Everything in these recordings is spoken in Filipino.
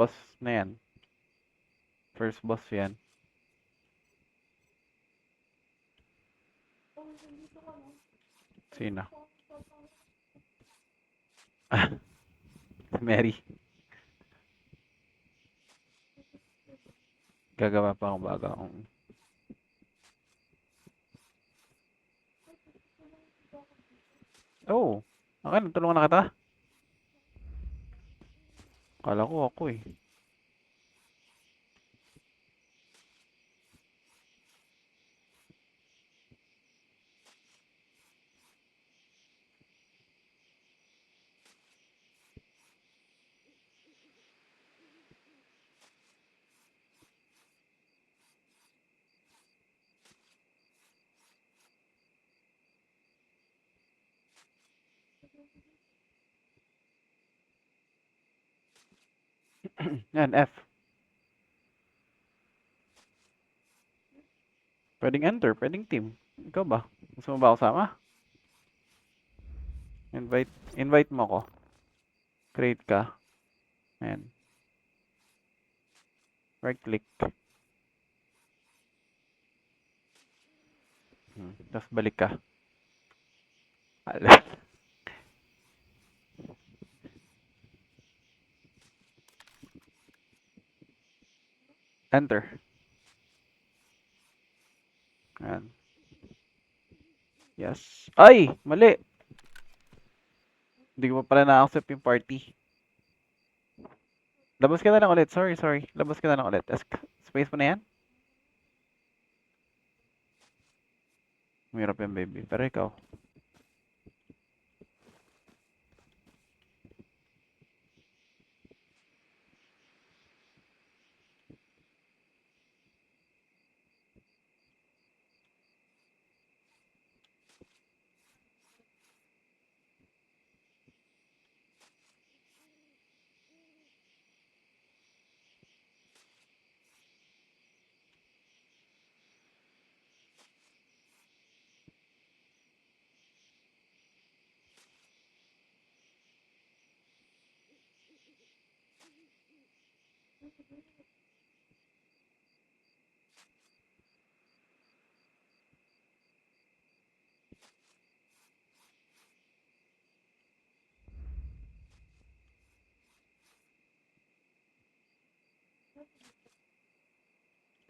boss na yan. First boss yan. Sino? Mary. Gagawa pa akong bago. Oh, okay, tulungan na kita. Kala ko ako eh. Yan, F. Pwedeng enter, pwedeng team. Ikaw ba? Gusto mo ba ako sama? Invite mo ko. Create ka. Ayan. Right click. Tapos balik ka. Alas. Enter. Ayan. Yes. Ay! Mali! Hindi ko pa pala na-accept yung party. Labas ka na lang ulit. Sorry. Labas ka na lang ulit. Space mo na yan? Mahirap yan, baby. Pero ikaw.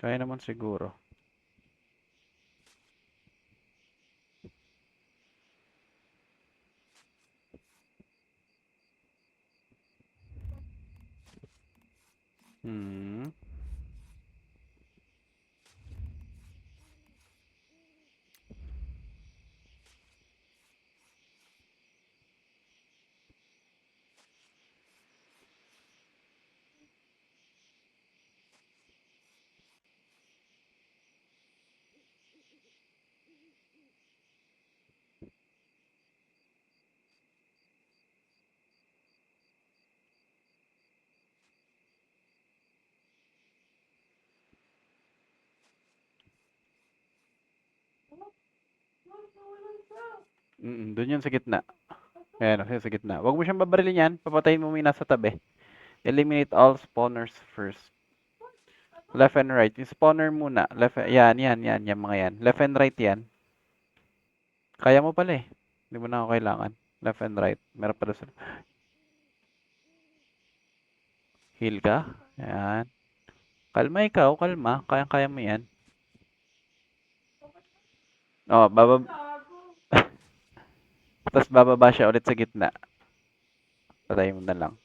Kaya naman siguro. Doon yan sa gitna. Ayan, sa gitna. Huwag mo siyang babarilin yan. Papatayin mo muna sa tabi. Eliminate all spawners first. Left and right. Yung spawner muna. Yan, mga yan. Left and right yan. Kaya mo pala eh. Hindi mo na ako kailangan. Left and right. Meron pala sa... Heal ka. Yan. Kalma ikaw, kalma. Kaya mo yan. Oh, Tapos bababa siya ulit sa gitna. Patayin mo na lang.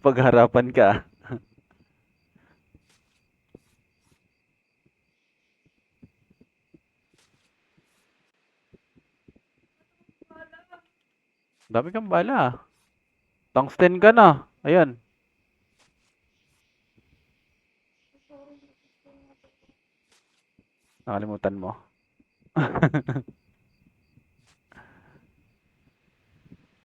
Pagharapan ka. Dami kang bala. Tungsten ka na. Ayan. Nakalimutan mo.